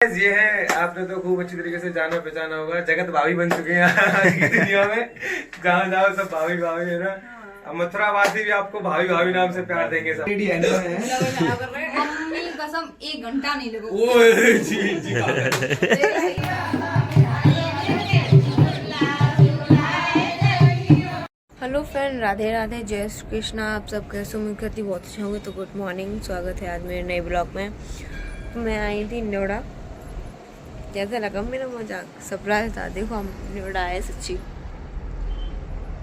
ये है, आपने तो खूब अच्छी तरीके से जाना पहचाना होगा, जगत भाभी बन चुके हैं आज की दुनिया में। जहाँ जाओ सब भाभी भाभी है ना। अब मथुरावासी भी आपको भाभी भाभी नाम से प्यार देंगे सब। मम्मी कसम 1 घंटा नहीं लगा। ओए जी जी। हेलो फ्रेंड, राधे राधे, जय श्री कृष्णा। आप सब कैसे उम्मीद करती बहुत अच्छे होंगे। तो गुड मॉर्निंग, स्वागत है आज मेरे नए ब्लॉग में। तो मैं आई थी नोएडा। कैसा लगा मेरा मजाक? सरप्राइज था। देखो हम नोएडा आए, सच्ची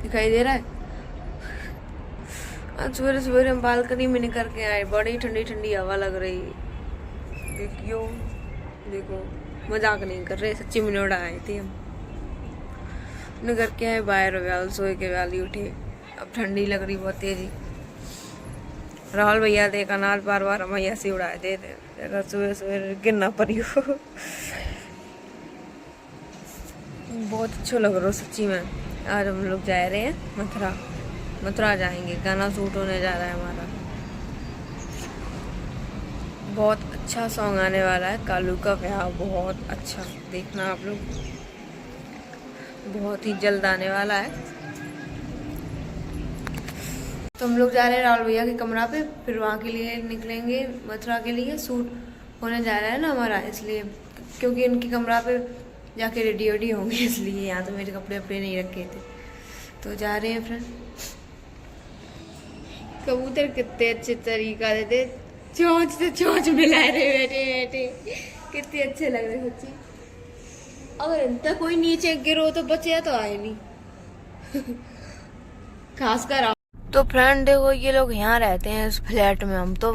दिखाई दे रहा है। आज सवेरे सवेरे हम बालकनी में निकल के आए, बड़ी ठंडी ठंडी हवा लग रही। देखियो, देखो मजाक नहीं कर रहे, सच्ची में नोएडा आए थे हम। निकल के आए बाहर, व्याल सोए के व्याली उठे। अब ठंडी लग रही बहुत तेजी। राहुल भैया थे कनाल बार बार मैया से उड़ाए थे, अगर सुबह सुबह गिरना पड़ी हो। बहुत अच्छा लग रहा है सच्ची में। आज हम लोग जा रहे हैं मथुरा जाएंगे, गाना शूट होने जा रहा है हमारा। बहुत अच्छा सॉन्ग आने वाला है, कालू का ब्याह, बहुत अच्छा, देखना आप लोग, बहुत ही जल्द आने वाला है। तो हम लोग जा रहे हैं राहुल भैया के कमरा पे, फिर वहाँ के लिए निकलेंगे मथुरा के लिए। शूट होने जा रहा है ना हमारा, इसलिए, क्योंकि इनके कमरा पे जाके रेडी वेडी होंगे, इसलिए यहाँ तो मेरे कपड़े वपड़े नहीं रखे थे। तो जा रहे हैं फ्रेंड। कबूतर कितने अच्छे तरीका देते, चोंच से चोंच मिला रहे बैठे बैठे, कितने अच्छे लग रहे सच्ची। अगर इनका कोई नीचे गिरो तो बचे तो आए नहीं। खासकर तो फ्रेंड देखो, ये लोग यहाँ रहते हैं इस फ्लैट में। हम तो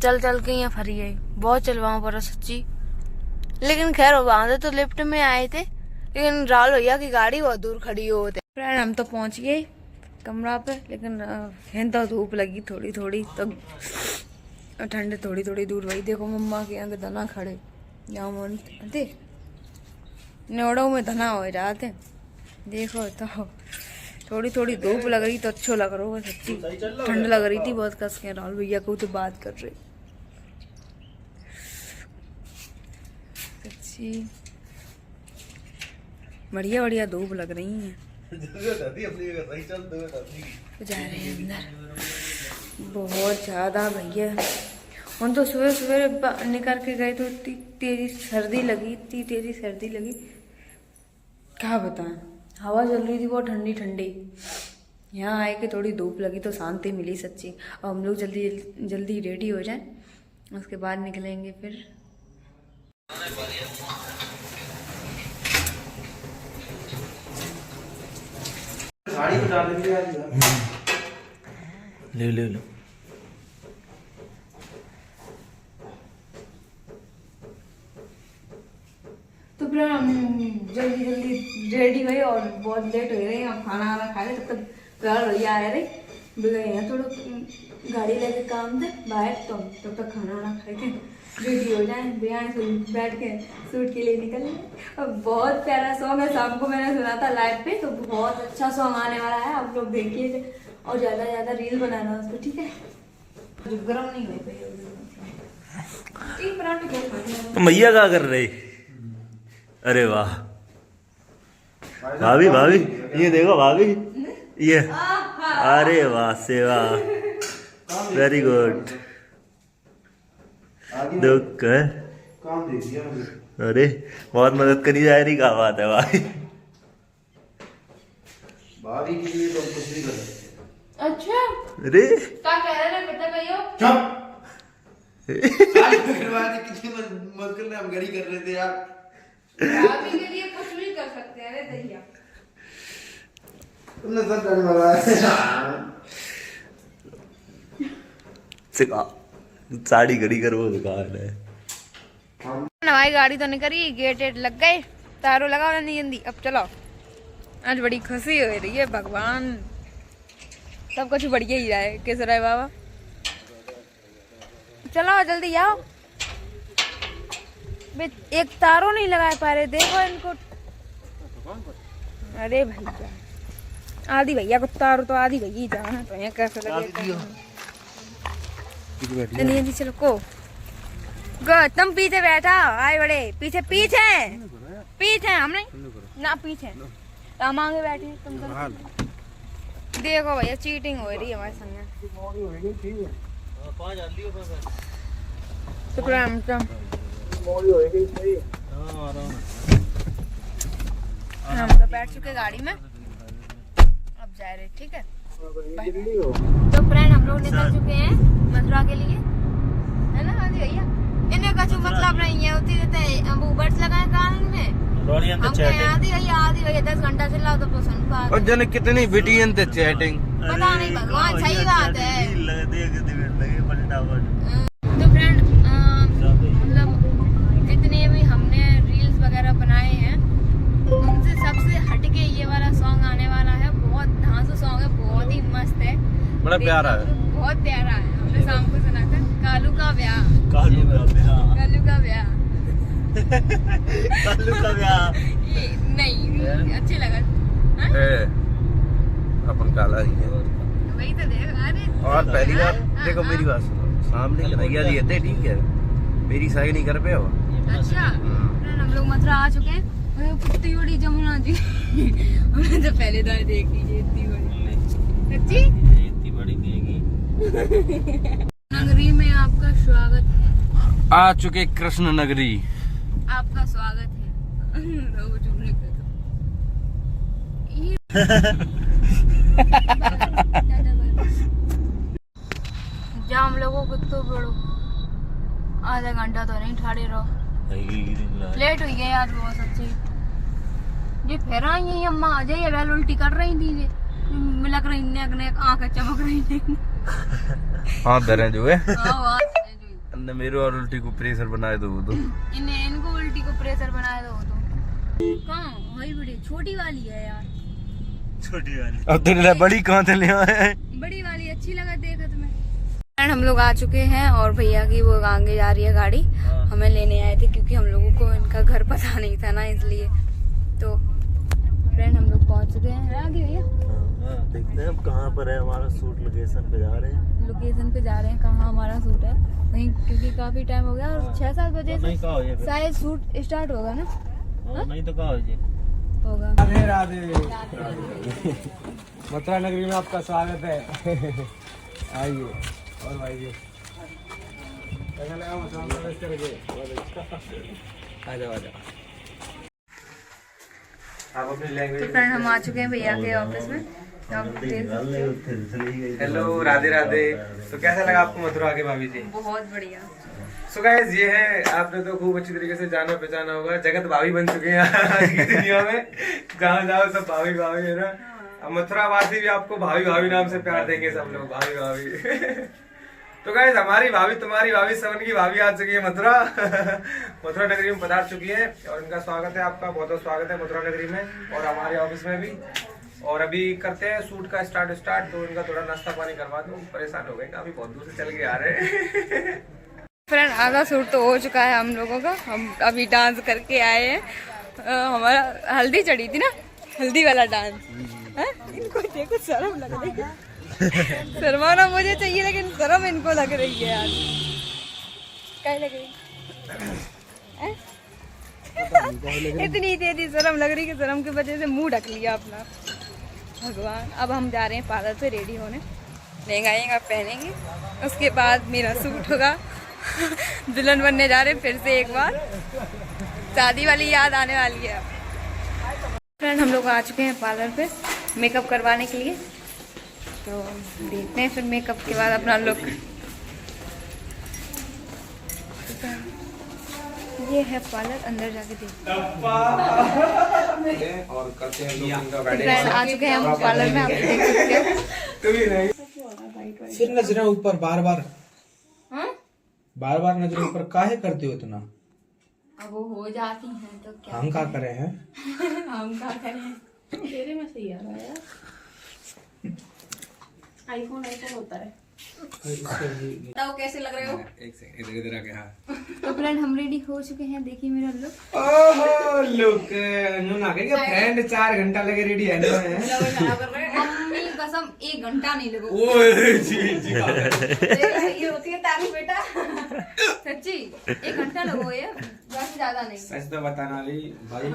चल चल के यहाँ फरी गए, बहुत चलवाओ पर सच्ची। लेकिन खैर वहां से तो लिफ्ट में आए थे, लेकिन राहुल भैया की गाड़ी बहुत दूर खड़ी होते। फ्रेंड हम तो पहुंच गए कमरा पे, लेकिन तो धूप लगी थोड़ी थोड़ी, तो ठंड थोड़ी थोड़ी दूर वही। देखो मम्मा के यहाँ धना खड़े, यहाँ मन नोएडा में धना हो जाते। देखो तो थोड़ी थोड़ी धूप लग रही तो अच्छो लग रहा है सच्ची। ठंड लग रही थी बहुत कस के। राहुल भैया को तो बात कर रहे सच्ची, बढ़िया बढ़िया धूप लग रही है। तो जा रहे हैं अंदर, बहुत ज्यादा भैया। हम तो सुबह सुबह निकल के गए तो इतनी तेजी सर्दी लगी, क्या बताएं। हवा चल रही थी बहुत ठंडी ठंडी। यहाँ आए के थोड़ी धूप लगी तो शांति मिली सच्ची। अब हम लोग जल्दी जल्दी रेडी हो जाएं, उसके बाद निकलेंगे फिर। साड़ी तो डाल देंगे आज। ले तो फिर हम जल्दी जल्दी रेडी हुए और बहुत लेट हो रहे हैं। हम खाना वाना खा रहे, तब तक घर भैया आए रहे, गए हैं थोड़ा गाड़ी लेके काम थे बाहर, तो तब तक खाना वाना खा के रेडी हो जाए, भैया बैठ के शूट के लिए निकल। अब बहुत प्यारा सॉन्ग है, शाम को मैंने सुना था लाइव पे, तो बहुत अच्छा सॉन्ग आने वाला है, आप लोग देखिए और ज्यादा ज्यादा रील बनाना उस पर, ठीक है। गर्म नहीं हुई भैया क्या कर रहे? अरे वाह भाभी, भाभी ये देखो भाभी, ये अरे वाह से वाह, वेरी गुड। दुख है, अरे बहुत मदद करी जा रही, क्या बात है भाई। भाभी के लिए तो कुछ भी कर सकते। अच्छा अरे क्या कह रहे हैं बेटा भैया? चुप। कितनी मुश्किल में हम गरी कर रहे थे यार। भाभी के लिए कुछ भी कर सकते हैं। अरे भैया तुमने सब करने वाला है। सिखा साड़ी घड़ी कर वो दुकान है। हमारी गाड़ी तो नहीं करी, गेट वेट लग गए, तारों लगा नहीं जल्दी। अब चलो, आज बड़ी खुशी हो रही है, भगवान सब कुछ बढ़िया ही रहा है। किस रहा है बाबा? चलो जल्दी आओ, एक तारों नहीं लगा पा रहे, देखो इनको। अरे भैया आदि भैया को तारो तो आदि भैया जाना, तो यहाँ कैसे लगे। चलो को तुम पीछे बैठा आए बड़े पीछे पीछे पीछे हमने ना पीछे तो हम आगे बैठे तुम तो देखो भैया चीटिंग हो रही है हमारे संग। हम तो बैठ चुके गाड़ी में अब जा रहे ठीक है। तो फ्रेंड हम लोग निकल चुके हैं मथुरा के लिए है ना। हाँ जी भैया इन्हें कछु मतलब नहीं है होती रहते हैं वो बर्ड्स लगाए कान में हम आधी भैया 10 घंटा चला तो पसंद का और जने कितनी बिटियन थे चैटिंग पता नहीं भगवान सही बात है। तो फ्रेंड मतलब जितने भी हमने रील्स वगैरह बनाए हैं उनसे सबसे हटके ये वाला सॉन्ग आने वाला है। बहुत धांसू सॉन्ग है बहुत ही मस्त है बड़ा प्यारा है बहुत प्यारा है। हमने शाम को सुना था कालू का ब्याह कालू का ब्याह कालू का ब्याह कालू का ब्याह ये नहीं अच्छी लगा अपन काला ही है वही तो देख। अरे और पहली बार देखो मेरी बात सुनो सामने कन्हैया जी थे ठीक है मेरी सही नहीं कर पे हो। अच्छा फ्रेंड हम लोग मथुरा आ चुके हैं। कितनी बड़ी जमुना जी हमने तो पहले बार देख लीजिए इतनी बड़ी सच्ची इतनी बड़ी देगी। नगरी में आपका स्वागत है। आ चुके कृष्ण नगरी आपका स्वागत है। रोज चुपने का जा हम लोगों को तो बड़ो आधा घंटा तो नहीं ठाड़े रहो लेट हुई है यार बहुत सच्ची। ये फिर आई है अम्मा आ जाइए बैल उल्टी कर रही थी ये लग रही नेक आंखें चमक रही थी हाथ धरे जो है हाँ, मेरे और उल्टी को प्रेशर बनाए दो तो इनको उल्टी को प्रेशर बनाए दो तो कहाँ वही बड़ी छोटी वाली है यार छोटी वाली अब तेरे बड़ी कहाँ से ले आए बड़ी वाली अच्छी लगा देखा तुम्हें। हम लोग आ चुके हैं और भैया की वो आगे जा रही है गाड़ी हमें लेने आए थे क्योंकि हम लोगों को इनका घर पता नहीं था ना इसलिए। तो फ्रेंड हम लोग पहुंच चुके हैं आगे भैया देखते हैं अब कहाँ पर है हमारा शूट लोकेशन पे जा रहे हैं। लोकेशन पे जा रहे हैं कहाँ हमारा शूट है वहीं क्योंकि काफी टाइम हो गया और 6-7 बजे से शायद शूट स्टार्ट होगा ना। नहीं तो कहाँ होगा। राधे राधे मथुरा नगरी में आपका स्वागत है आइए और भाई कैसा लगा मथुरा प्रवेश करके आ जाओ आप अपनी लैंग्वेज। तो फ्रेंड हम आ चुके हैं भैया के ऑफिस में। हेलो राधे राधे। तो कैसा लगा आपको मथुरा के भाभी जी? बहुत बढ़िया। सो गाइस ये है आपने तो खूब अच्छी तरीके से जाना पहचाना होगा जगत भाभी बन चुके हैं आज की दुनिया में जहाँ जाओ सब भाभी भाभी है ना। अब मथुरा वासी भी आपको भाभी भाभी नाम से प्यार देंगे सब लोग भाभी भाभी तो गाइस हमारी भाभी तुम्हारी भाभी सबन की भाभी आ चुकी है मथुरा मथुरा नगरी में पधार चुकी है और इनका स्वागत है आपका बहुत बहुत स्वागत है मथुरा नगरी में और हमारे ऑफिस में भी। और अभी करते हैं शूट का स्टार्ट तो इनका थोड़ा नाश्ता पानी करवा दूं परेशान हो गए काफी बहुत दूर से चल के आ रहे हैं। फ्रेंड आधा शूट तो हो चुका है हम लोगों का। हम अभी डांस करके आए हैं हमारा हल्दी चढ़ी थी ना हल्दी वाला डांस है? इनको देखो शर्म लग रही है शर्माना मुझे चाहिए लेकिन शर्म इनको लग रही है यार क्या लग रही इतनी तेजी शर्म लग रही कि शर्म की वजह से मुंह ढक लिया अपना। भगवान अब हम जा रहे हैं पार्लर से रेडी होने लहंगा पहनेंगे उसके बाद मेरा सूट होगा दुल्हन बनने जा रहे हैं फिर से एक बार शादी वाली याद आने वाली है। फ्रेंड हम लोग आ चुके हैं पार्लर पे मेकअप करवाने के लिए तो देखते हैं फिर मेकअप के बाद अपना लुक। ये है पार्लर अंदर जाके देखते हैं और करते हैं फ्रेंड आ चुके हैं हम पार्लर में आप देख सकते हो। फिर नजरें ऊपर बार बार नजरें ऊपर काहे करते हो इतना? अब वो हो जाती हैं तो क्या हम क्या करे हैं हम क्या करें तेरे में सही आ रहा है यार आईफोन होता है बताओ कैसे लग रहे हो? एक सेकंड इधर आके हाँ। तो फ्रेंड हम रेडी हो चुके हैं देखिए मेरा लुक। ओहो लुक ना कहेंगे फ्रेंड 4 घंटा लगे रेडी है ना मम्मी कसम 1 घंटा नहीं लगा। ओए जी ये होती है तारीफ बेटा सच्ची 1 घंटा लगो ये, वैसे ज्यादा नहीं। सच तो बताना ली भाई,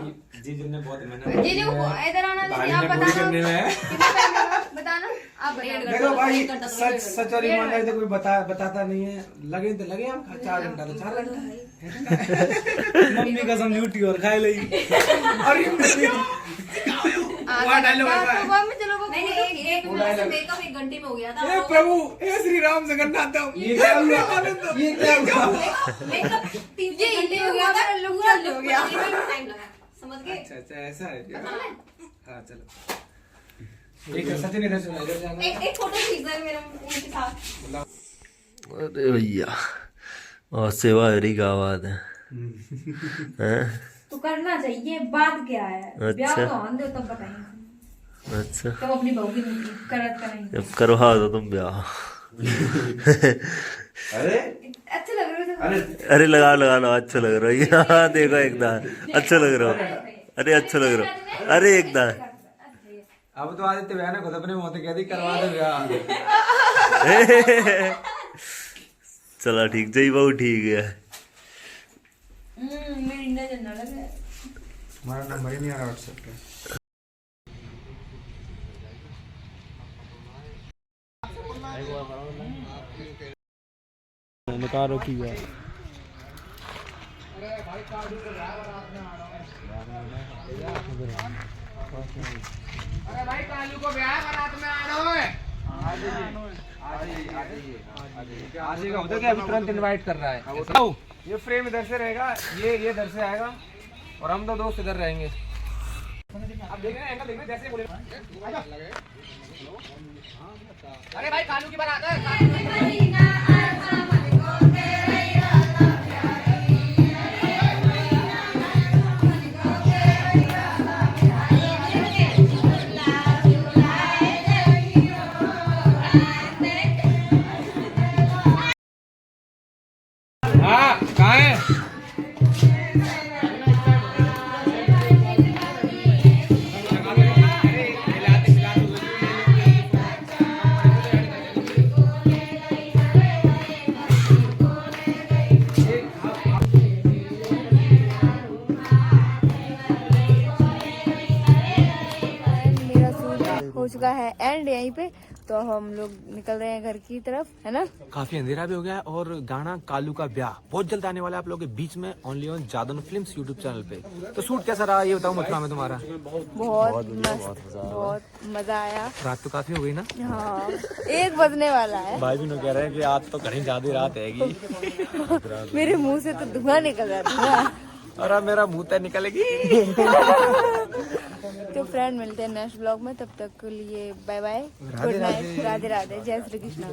जीजू ने बहुत मेहनत जी को इधर आना दीजिए, आप पूरी करने बताना में। कितना टाइम लगा, बताना आप बताना। देखो भाई, सच सच और ईमानदारी तो कोई बताता नहीं है। लगे तो लगे हम 4 घंटा तो 4 घंटा। मम्मी कसम झूठी और खाए लगी। मेकअप 1 घंटे में हो गया था। हे प्रभु, हे श्री राम जगन्नाथम, ये क्या हुआ? ये क्या हुआ? मेकअप 3 घंटे हो गया था, पूरा हो गया, टाइम लगा, समझ गए? अच्छा ऐसा है क्या? हाँ चलो ठीक है। सचिन इधर चलो, इधर जाना। एक फोटो खींचना है मेरा उनके साथ। अरे भैया, और सेवा हरी का बात है। हैं? तो करना चाहिए, बात क्या है? ब्याह तो आने दो तब बताएंगे। अच्छा, तब अपनी बहू की करत करेंगे। जब करवा दो तुम ब्याह। अरे अच्छे लग रहे हो। अरे लगा लगा लो, अच्छा लग रहा है। हाँ देखो एकदम अच्छा लग रहा हो। अरे अच्छा लग रहा हो। अरे एकदम अब तो आदित्य भैया ने खुद अपने मुंह से कह दी करवा दो ब्याह। चला ठीक, जय बहु ठीक है। मेरी नजर न लगे। हमारा नंबर ही नहीं आ रहा व्हाट्सएप पे। निकालो की है। अरे भाई कालू को ब्याह बारात में आ रहा है। आ जाइएगा उधर क्या, अभी तुरंत इनवाइट कर रहा है। ये फ्रेम इधर से रहेगा, ये इधर से आएगा और हम 2 दोस्त इधर रहेंगे। आप देख रहे हैं एंगल, देख रहे हैं जैसे बोले। अरे भाई कालू की बारात है। हाँ कहाँ है? मेरा सूट हो चुका है एंड यहीं पे तो हम लोग निकल रहे हैं घर की तरफ, है ना। काफी अंधेरा भी हो गया है और गाना कालू का ब्याह बहुत जल्द आने वाला है आप लोगों के बीच में, only on Jadan films YouTube channel पे। तो शूट कैसा रहा ये बताओ मथुरा में तुम्हारा? बहुत मस्त, बहुत मजा आया। रात तो काफी हो गई ना? हाँ 1 बजने वाला है। भाई भी कह रहे हैं कि आज तो कहीं ज्यादा रात हैगी। मेरे मुंह से तो धुआं निकल रहा था। और अब मेरा मुंह तय निकलेगी। तो फ्रेंड मिलते हैं नेक्स्ट ब्लॉग में, तब तक के लिए bye bye, good night, Radhe Radhe, जय श्री कृष्णा।